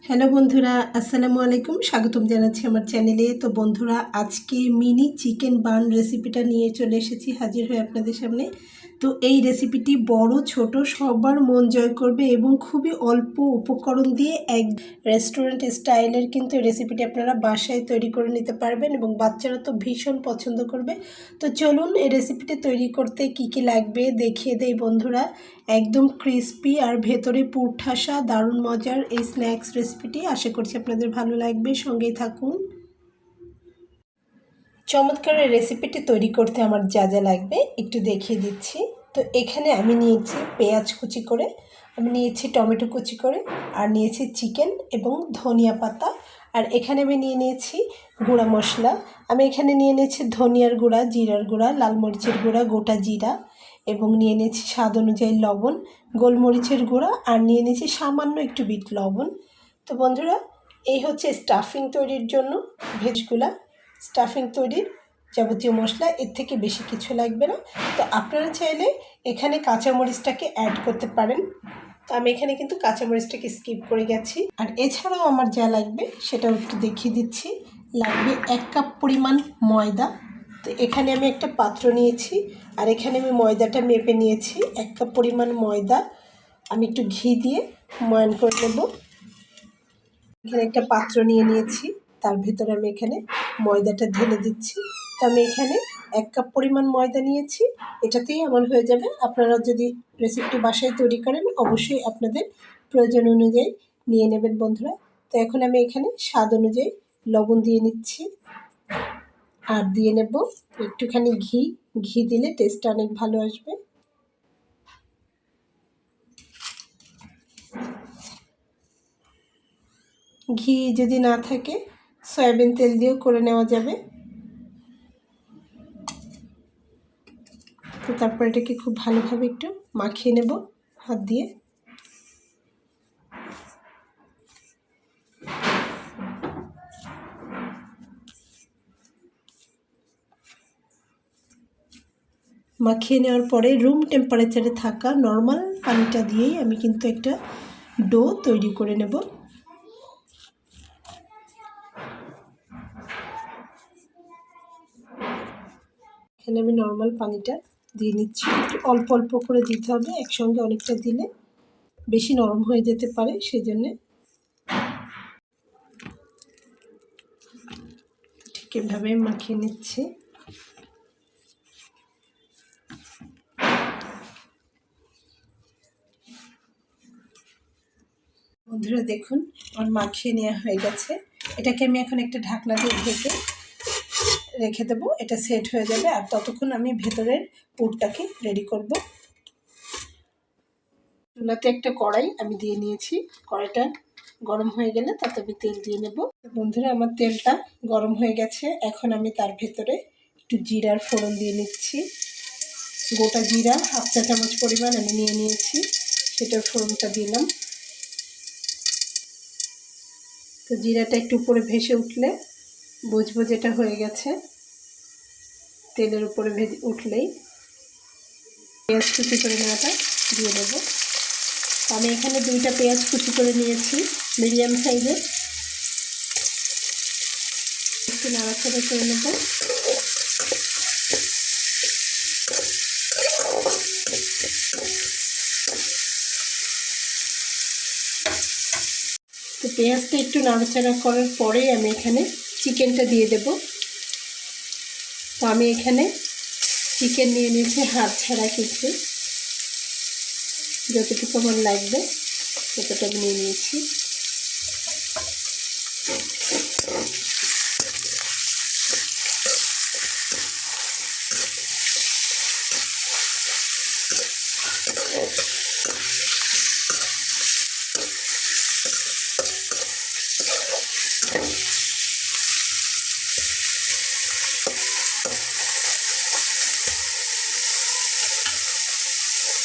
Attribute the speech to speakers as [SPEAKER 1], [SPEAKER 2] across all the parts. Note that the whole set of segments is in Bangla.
[SPEAKER 1] হ্যালো বন্ধুরা, আসসালামু আলাইকুম। স্বাগতম জানাচ্ছি আমার চ্যানেলে। তো বন্ধুরা, আজকে মিনি চিকেন বান রেসিপিটা নিয়ে চলে এসেছি হাজির হয়ে আপনাদের সামনে। তো এই রেসিপিটি বড় ছোট সবার মন জয় করবে এবং খুবই অল্প উপকরণ দিয়ে এক রেস্টুরেন্ট স্টাইলের কিন্তু রেসিপিটি আপনারা বাসায় তৈরি করে নিতে পারবেন এবং বাচ্চারা তো ভীষণ পছন্দ করবে। তো চলুন এই রেসিপিটি তৈরি করতে কি কি লাগবে দেখিয়ে দেই বন্ধুরা। একদম ক্রিস্পি আর ভেতরে পুর ঠাসা দারুণ মজার এই স্ন্যাক্স রেসিপিটি আশা করছি আপনাদের ভালো লাগবে, সঙ্গেই থাকুন। চমৎকার এই রেসিপিটি তৈরি করতে আমার যা যা লাগবে একটু দেখিয়ে দিচ্ছি। তো এখানে আমি নিয়েছি পেঁয়াজ কুচি করে, আমি নিয়েছি টমেটো কুচি করে, আর নিয়েছি চিকেন এবং ধনিয়া পাতা। আর এখানে আমি নিয়ে নিয়েছি গুঁড়া মশলা। আমি এখানে নিয়ে নিয়েছি ধনিয়ার গুঁড়া, জিরার গুঁড়া, লাল মরিচের গুঁড়া, গোটা জিরা, এবং নিয়ে নিয়েছি স্বাদ অনুযায়ী লবণ, গোলমরিচের গুঁড়া, আর নিয়ে নিয়েছি সামান্য একটু বিট লবণ। তো বন্ধুরা, এই হচ্ছে স্টাফিং তৈরির জন্য ভেজগুলা, স্টাফিং তৈরির যাবতীয় মশলা। এর থেকে বেশি কিছু লাগবে না। তো আপনারা চাইলে এখানে কাঁচামরিচটাকে অ্যাড করতে পারেন, তো আমি এখানে কিন্তু কাঁচামরিচটাকে স্কিপ করে গেছি। আর এছাড়াও আমার যা লাগবে সেটাও একটু দেখিয়ে দিচ্ছি। লাগবে 1 কাপ পরিমাণ ময়দা। তো এখানে আমি একটা পাত্র নিয়েছি, আর এখানে আমি ময়দাটা মেপে নিয়েছি 1 কাপ পরিমাণ ময়দা। আমি একটু ঘি দিয়ে ময়ান করে নেব। এখানে একটা পাত্র নিয়ে নিয়েছি, তার ভেতরে আমি এখানে ময়দাটা ঢেলে দিচ্ছি। তো আমি এখানে 1 কাপ পরিমাণ ময়দা নিয়েছি, এটাতেই আমার হয়ে যাবে। আপনারা যদি রেসিপিটি বাসায় তৈরি করেন অবশ্যই আপনাদের প্রয়োজন অনুযায়ী নিয়ে নেবেন বন্ধুরা। তো এখন আমি এখানে স্বাদ অনুযায়ী লবণ দিয়ে নিচ্ছি, আর দিয়ে নেব একটুখানি ঘি। ঘি দিলে টেস্টটা অনেক ভালো আসবে। ঘি যদি না থাকে সয়াবিন তেল দিয়েও করে নেওয়া যাবে। তো তারপর এটাকে খুব ভালোভাবে একটু মাখিয়ে নেব হাত দিয়ে। মাখিয়ে নেওয়ার পরে রুম টেম্পারেচারে থাকা নর্মাল পানিটা দিয়েই আমি কিন্তু একটা ডো তৈরি করে নেব। এখানে আমি নর্মাল পানিটা দিয়ে নিচ্ছি, একটু অল্প অল্প করে দিতে হবে, একসঙ্গে অনেকটা দিলে বেশি নরম হয়ে যেতে পারে, সেজন্য ঠিক এভাবে মাখিয়ে নিচ্ছি। বন্ধুরা দেখুন, আমার মাখিয়ে নেওয়া হয়ে গেছে। এটাকে আমি এখন একটা ঢাকনা দিয়ে ঢেকে রেখে দেবো, এটা সেট হয়ে যাবে। আর ততক্ষণ আমি ভেতরের পুরটাকে রেডি করব। চুলাতে একটা কড়াই আমি দিয়ে নিয়েছি, কড়াইটা গরম হয়ে গেলে তাতে আমি তেল দিয়ে নেব। বন্ধুরা, আমার তেলটা গরম হয়ে গেছে, এখন আমি তার ভেতরে একটু জিরার ফোড়ন দিয়ে নিচ্ছি। গোটা জিরা 1/2 চা চামচ পরিমাণ আমি নিয়ে নিয়েছি, সেটার ফোড়নটা দিলাম। তো জিরাটা একটু উপরে ভেসে উঠলে বুঝবো যেটা হয়ে গেছে। তেলের উপরে ভেজে উঠলেই পেঁয়াজ কুচি করে নেওয়াটা দিয়ে দেবো। আমি এখানে 2টা পেঁয়াজ কুচি করে নিয়েছি মিডিয়াম সাইজের। একটু নাড়াচাড়া করে নেব। তো পেঁয়াজটা একটু নাড়াচাড়া করার পরেই আমি এখানে চিকেনটা দিয়ে দেব। তো আমি এখানে চিকেন নিয়ে নিয়েছি হাড় ছাড়া কিছু, যতটুকু আমার লাগবে ততটা নিয়ে নিয়েছি।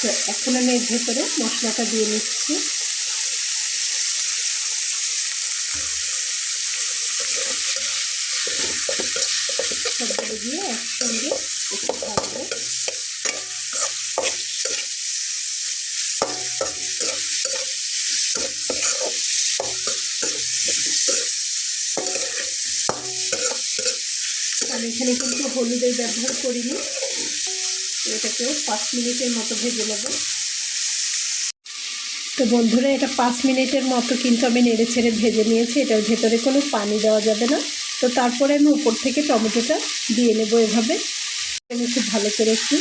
[SPEAKER 1] তো এখন আমি এর ভেতরে মশলাটা দিয়ে নিচ্ছি। সবগুলো দিয়ে একসঙ্গে একটু ভাজবো। আমি এখানে কিন্তু হলুদের ব্যবহার করিনি। এটাকেও 5 মিনিটের মতো ভেজে নেব। তো বন্ধুরা, এটা 5 মিনিটের মতো কিন্তু আমি নেড়ে ছেড়ে ভেজে নিয়েছি। এটার ভেতরে কোনো পানি দেওয়া যাবে না। তো তারপরে আমি উপর থেকে টমেটোটা দিয়ে নেব। এভাবে আমি খুব ভালো করে একটু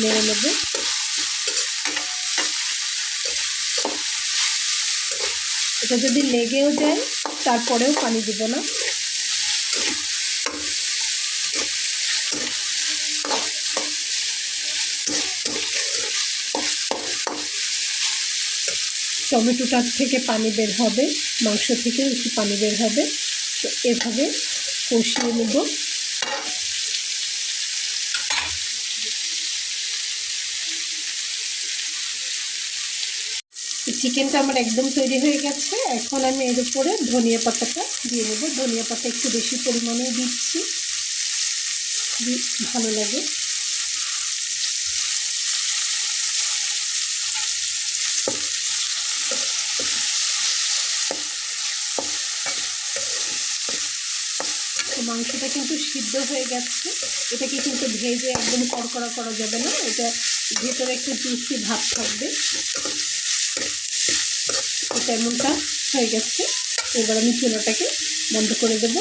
[SPEAKER 1] নেড়ে নেব। এটা যদি লেগেও যায় তারপরেও পানি দিব না। টমেটোটার থেকে পানি বের হবে, মাংস থেকে একটু পানি বের হবে। তো এভাবে কষিয়ে নেব। চিকেনটা আমার একদম তৈরি হয়ে গেছে। এখন আমি এর উপরে ধনিয়া পাতাটা দিয়ে নেব। ধনিয়া পাতা একটু বেশি পরিমাণে দিচ্ছি, খুবই ভালো লাগে। মাংসটা কিন্তু সিদ্ধ হয়ে গেছে। এটাকে কিন্তু ভেজে একদম কড়কড়া করা যাবে না। এটা ভেতরে একটু জুসি ভাব থাকবে। এটা এমনটা হয়ে গেছে। এবার আমি চুলাটাকে বন্ধ করে দেব।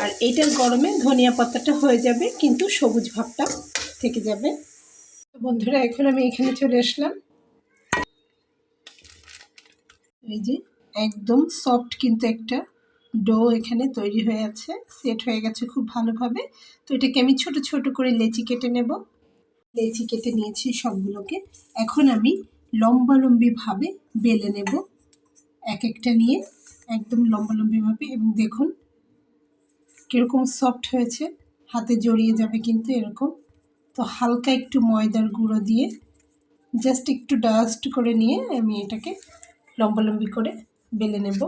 [SPEAKER 1] আর এইটার গরমে ধনিয়া পাতাটা হয়ে যাবে, কিন্তু সবুজ ভাবটা থেকে যাবে। বন্ধুরা, এখন আমি এখানে চলে আসলাম। এই যে একদম সফট কিন্তু একটা ডো এখানে তৈরি হয়ে আছে, সেট হয়ে গেছে খুব ভালোভাবে। তো এটাকে আমি ছোট ছোট করে লেচি কেটে নেব। লেচি কেটে নিয়েছি সবগুলোকে। এখন আমি লম্বালম্বিভাবে বেলে নেব, এক একটা নিয়ে একদম লম্বালম্বিভাবে। এবং দেখুন কীরকম সফট হয়েছে, হাতে জড়িয়ে যাবে কিন্তু এরকম। তো হালকা একটু ময়দার গুঁড়ো দিয়ে জাস্ট একটু ডাস্ট করে নিয়ে আমি এটাকে লম্বালম্বি করে বেলে নেব।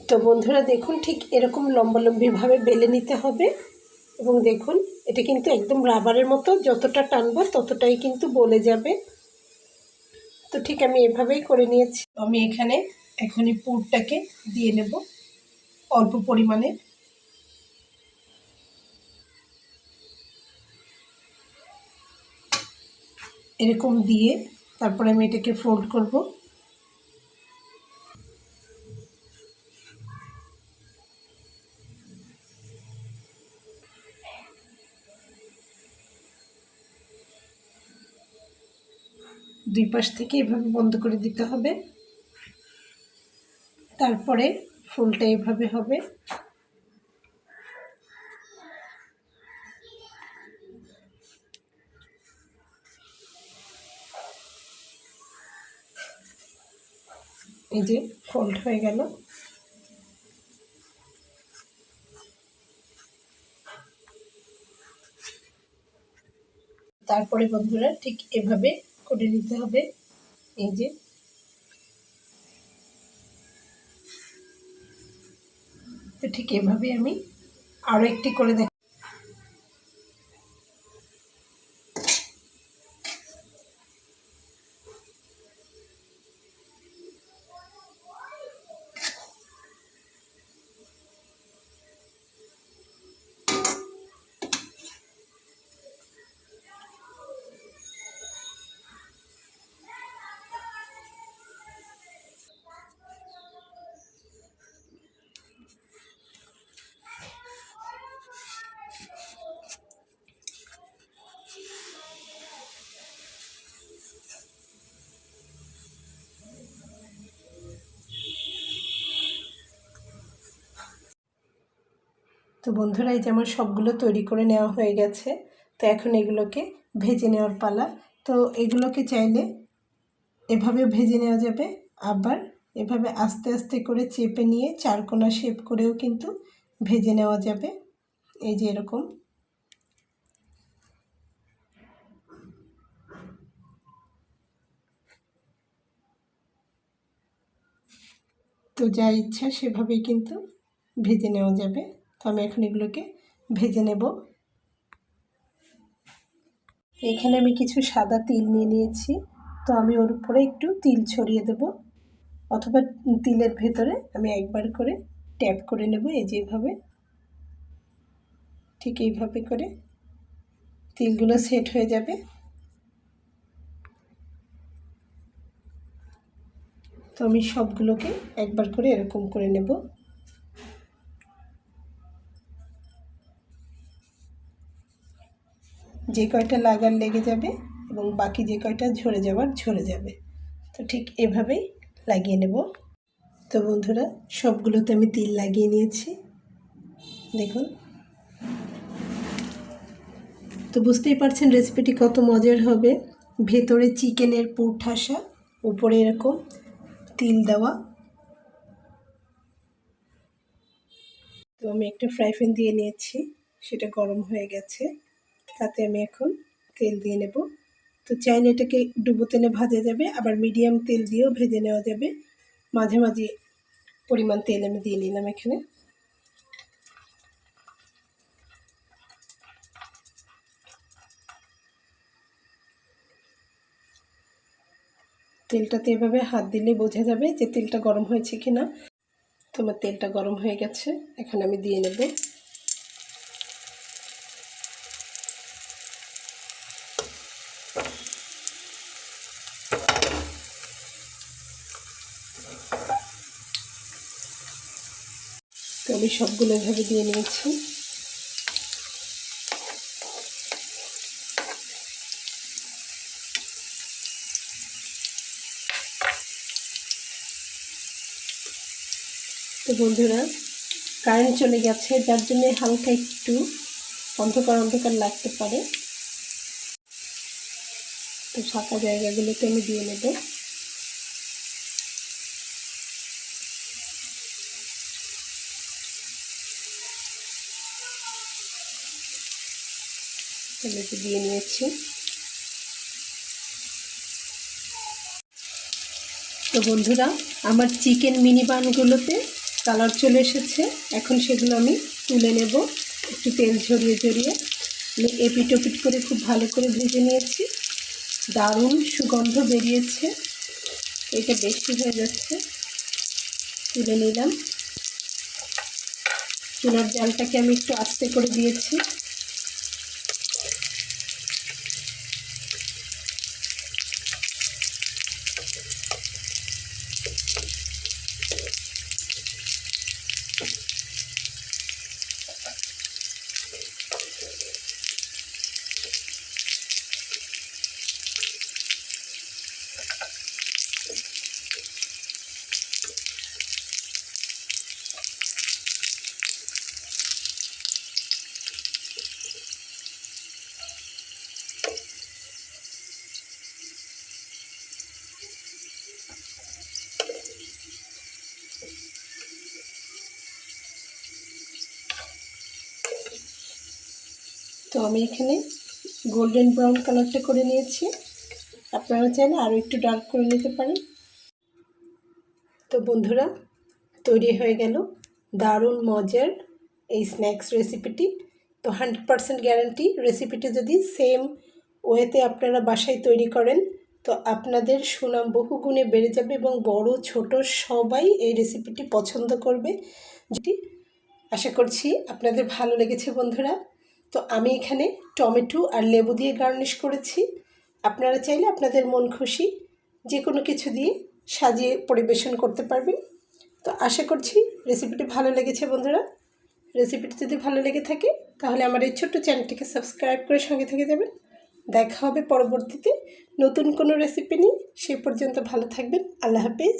[SPEAKER 1] তো বন্ধুরা দেখুন, ঠিক এরকম লম্বালম্বিভাবে বেলে নিতে হবে। এবং দেখুন এটা কিন্তু একদম রাবারের মতো, যতটা টানবো ততটাই কিন্তু বলে যাবে। তো ঠিক আমি এভাবেই করে নিয়েছি। আমি এখানে এখনই পুরটাকে দিয়ে নেব অল্প পরিমাণে। এরকম দিয়ে তারপরে আমি এটাকে ফোল্ড করব। দুই পাশ থেকে এভাবে বন্ধ করে দিতে হবে। তারপরে ফুলটা এভাবে হবে। এই যে ফোল্ড হয়ে গেল। তারপরে বন্ধুরা ঠিক এভাবে করে নিতে হবে। এই যে তো ঠিক এভাবে আমি আরও একটি করে দেখ। তো বন্ধুরা, এই যে আমার সবগুলো তৈরি করে নেওয়া হয়ে গেছে। তো এখন এগুলোকে ভেজে নেওয়ার পালা। তো এগুলোকে চাইলে এভাবেও ভেজে নেওয়া যাবে, আবার এভাবে আস্তে আস্তে করে চেপে নিয়ে চারকোনা শেপ করেও কিন্তু ভেজে নেওয়া যাবে। এই যে এরকম। তো তো যা ইচ্ছা সেভাবেই কিন্তু ভেজে নেওয়া যাবে। তো আমি এখন এগুলোকে ভেজে নেব। এখানে আমি কিছু সাদা তিল নিয়ে নিয়েছি, তো আমি ওর উপরে একটু তিল ছড়িয়ে দেব, অথবা তিলের ভেতরে আমি একবার করে ট্যাপ করে নেব, এই যেভাবে, ঠিক এইভাবে করে তিলগুলো সেট হয়ে যাবে। তো আমি সবগুলোকে একবার করে এরকম করে নেব। যে কয়টা লাগার লেগে যাবে এবং বাকি যে কয়টা ঝরে যাবে। তো ঠিক এভাবেই লাগিয়ে নেব। তো বন্ধুরা, সবগুলোতে আমি তিল লাগিয়ে নিয়েছি, দেখুন। তো বুঝতেই পারছেন রেসিপিটি কত মজার হবে। ভেতরে চিকেনের পুর ঠাসা, উপরে এরকম তিল দেওয়া। তো আমি একটা ফ্রাই প্যান দিয়ে নিয়েছি, সেটা গরম হয়ে গেছে। তাতে আমি এখন তেল দিয়ে নেব। তো চাইলে এটাকে ডুবো তেলে ভাজা যাবে, আবার মিডিয়াম তেল দিয়েও ভেজে নেওয়া যাবে। মাঝে মাঝে পরিমাণ তেল আমি দিয়ে নিলাম এখানে। তেলটাতে এভাবে হাত দিলে বোঝা যাবে যে তেলটা গরম হয়েছে কিনা। তোমার তেলটা গরম হয়ে গেছে, এখন আমি দিয়ে নেব। তো আমি সবগুলো এভাবে দিয়ে নিয়েছি। তো বন্ধুরা, কারেন্ট চলে গেছে, যার জন্য হালকা একটু অন্ধকার অন্ধকার লাগতে পারে। তো ফাঁকা জায়গাগুলোতে আমি দিয়ে নেব। এগুলোকে দিয়ে নিয়েছি। তো বন্ধুরা, আমার চিকেন মিনি বানগুলোতে কালার চলে এসেছে। এখন সেগুলো আমি তুলে নেব, একটু তেল ঝরিয়ে ঝরিয়ে। আমি এপিট ওপিট করে খুব ভালো করে ভেজে নিয়েছি। দারুণ সুগন্ধ বেরিয়েছে, এটা বেশি হয়ে যাচ্ছে। তুলে নিলাম। চুলার জালটাকে আমি একটু আস্তে করে দিয়েছি। তো আমি এখানে গোল্ডেন ব্রাউন কালারটা করে নিয়েছি, আপনারা চাইলে আরও একটু ডার্ক করে নিতে পারেন। তো বন্ধুরা, তৈরি হয়ে গেল দারুণ মজার এই স্ন্যাক্স রেসিপিটি। তো 100% গ্যারান্টি, রেসিপিটি যদি সেম ওয়েতে আপনারা বাসায় তৈরি করেন তো আপনাদের সুনাম বহুগুণে বেড়ে যাবে এবং বড় ছোট সবাই এই রেসিপিটি পছন্দ করবে। যদি আশা করছি আপনাদের ভালো লেগেছে বন্ধুরা। তো আমি এখানে টমেটো আর লেবু দিয়ে গার্নিশ করেছি। আপনারা চাইলে আপনাদের মন খুশি যে কোনো কিছু দিয়ে সাজিয়ে পরিবেশন করতে পারবেন। তো আশা করছি রেসিপিটি ভালো লেগেছে বন্ধুরা। রেসিপিটি যদি ভালো লেগে থাকে তাহলে আমার এই ছোট্ট চ্যানেলটিকে সাবস্ক্রাইব করে সঙ্গে থেকে যাবেন। দেখা হবে পরবর্তীতে নতুন কোনো রেসিপি নিয়ে। সে পর্যন্ত ভালো থাকবেন। আল্লাহ হাফেজ।